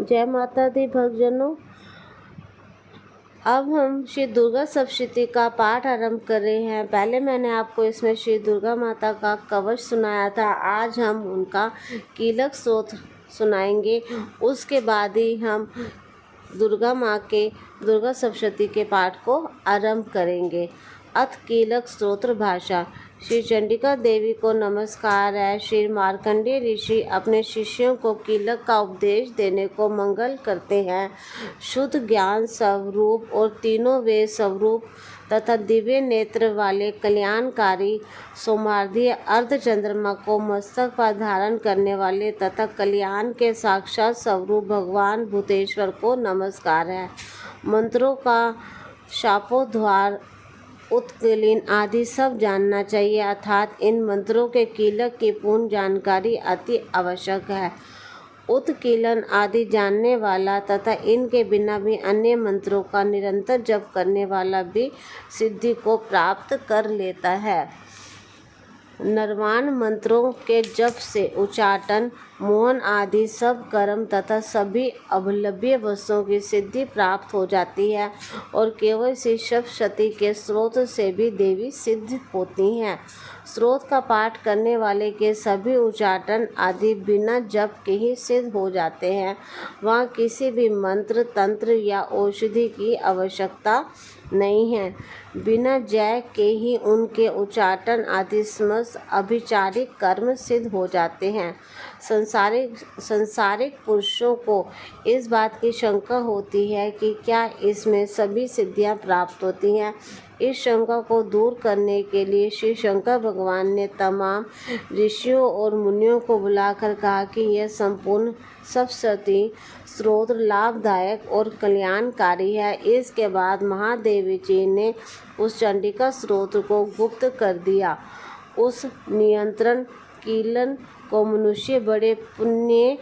जय माता दी भक्तजनों। अब हम श्री दुर्गा सप्तशती का पाठ आरंभ कर रहे हैं। पहले मैंने आपको इसमें श्री दुर्गा माता का कवच सुनाया था। आज हम उनका कीलक स्तोत्र सुनाएंगे। उसके बाद ही हम दुर्गा माँ के दुर्गा सप्तशती के पाठ को आरंभ करेंगे। अथ कीलक स्तोत्र भाषा। श्री चंडिका देवी को नमस्कार है। श्री मार्कंडेय ऋषि अपने शिष्यों को कीलक का उपदेश देने को मंगल करते हैं। शुद्ध ज्ञान स्वरूप और तीनों वेद स्वरूप तथा दिव्य नेत्र वाले कल्याणकारी सोमार्धीय अर्धचंद्रमा को मस्तक पर धारण करने वाले तथा कल्याण के साक्षात स्वरूप भगवान भूतेश्वर को नमस्कार है। मंत्रों का शापोद्धार उत्कीलन आदि सब जानना चाहिए, अर्थात इन मंत्रों के कीलक की पूर्ण जानकारी अति आवश्यक है। उत्कीलन आदि जानने वाला तथा इनके बिना भी अन्य मंत्रों का निरंतर जप करने वाला भी सिद्धि को प्राप्त कर लेता है। निर्वाण मंत्रों के जप से उच्चाटन, मोहन आदि सब कर्म तथा सभी अवलंब्य वस्तुओं की सिद्धि प्राप्त हो जाती है और केवल श्री सप्तशती के स्रोत से भी देवी सिद्ध होती हैं। स्रोत का पाठ करने वाले के सभी उच्चाटन आदि बिना जप के ही सिद्ध हो जाते हैं। वहाँ किसी भी मंत्र, तंत्र या औषधि की आवश्यकता नहीं है। बिना जय के ही उनके उच्चाटन आदि समस्त अभिचारिक कर्म सिद्ध हो जाते हैं। संसारिक पुरुषों को इस बात की शंका होती है कि क्या इसमें सभी सिद्धियां प्राप्त होती हैं। इस शंका को दूर करने के लिए श्री शंकर भगवान ने तमाम ऋषियों और मुनियों को बुलाकर कहा कि यह संपूर्ण सप्तशती स्तोत्र लाभदायक और कल्याणकारी है। इसके बाद महादेवी जी ने उस चंडिका स्तोत्र को गुप्त कर दिया। उस नियंत्रण कीलन को मनुष्य बड़े पुण्य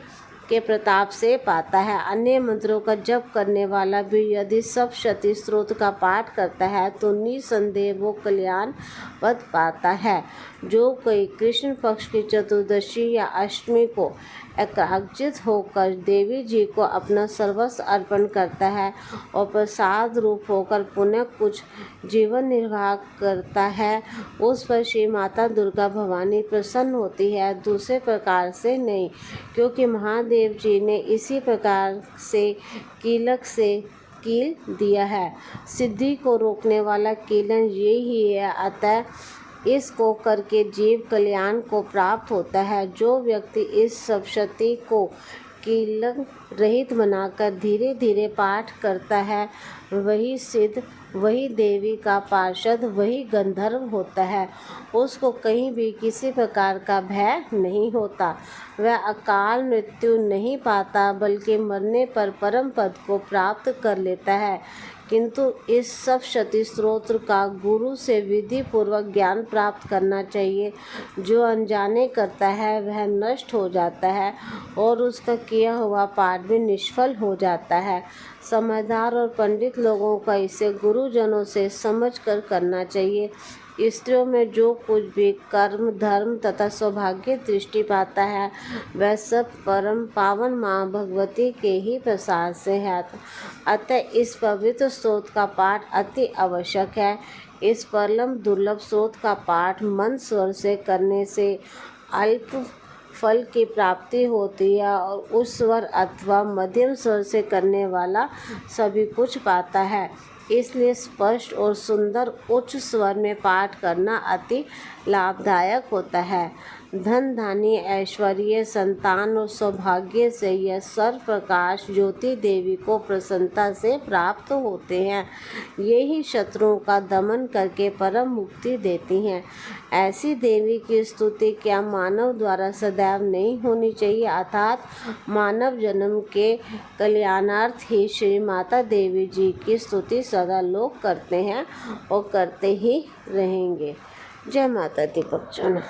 के प्रताप से पाता है। अन्य मंत्रों का जप करने वाला भी यदि सप्तशती स्तोत्र का पाठ करता है तो निसंदेह वो कल्याण पद पाता है। जो कोई कृष्ण पक्ष की चतुर्दशी या अष्टमी को एकाग्रचित होकर देवी जी को अपना सर्वस्व अर्पण करता है और प्रसाद रूप होकर पुनः कुछ जीवन निर्वाह करता है, उस पर श्री माता दुर्गा भवानी प्रसन्न होती है, दूसरे प्रकार से नहीं। क्योंकि महादेव जी ने इसी प्रकार से कीलक से कील दिया है। सिद्धि को रोकने वाला कीलन यही है, अतः इसको करके जीव कल्याण को प्राप्त होता है। जो व्यक्ति इस सप्तशती को कीलक रहित बनाकर धीरे धीरे पाठ करता है वही सिद्ध, वही देवी का पार्षद, वही गंधर्व होता है। उसको कहीं भी किसी प्रकार का भय नहीं होता। वह अकाल मृत्यु नहीं पाता बल्कि मरने पर परम पद को प्राप्त कर लेता है। किंतु इस सप्तशती स्तोत्र का गुरु से विधि पूर्वक ज्ञान प्राप्त करना चाहिए। जो अनजाने करता है वह नष्ट हो जाता है और उसका किया हुआ पाठ भी निष्फल हो जाता है। समझदार और पंडित लोगों का इसे गुरुजनों से समझकर करना चाहिए। स्त्रियों में जो कुछ भी कर्म, धर्म तथा सौभाग्य दृष्टि पाता है वह सब परम पावन माँ भगवती के ही प्रसाद से है। अतः इस पवित्र स्तोत्र का पाठ अति आवश्यक है। इस परम दुर्लभ स्तोत्र का पाठ मन स्वर से करने से अल्प फल की प्राप्ति होती है और उच्च स्वर अथवा मध्यम स्वर से करने वाला सभी कुछ पाता है। इसलिए स्पष्ट और सुंदर उच्च स्वर में पाठ करना अति लाभदायक होता है। धन, धान्य, ऐश्वर्य, संतान और सौभाग्य से यह सर्व प्रकाश ज्योति देवी को प्रसन्नता से प्राप्त होते हैं। यही शत्रुओं का दमन करके परम मुक्ति देती हैं। ऐसी देवी की स्तुति क्या मानव द्वारा सदैव नहीं होनी चाहिए, अर्थात मानव जन्म के कल्याणार्थ ही श्री माता देवी जी की स्तुति सदा लोग करते हैं और करते ही रहेंगे। जय माता दी भक्तजनों।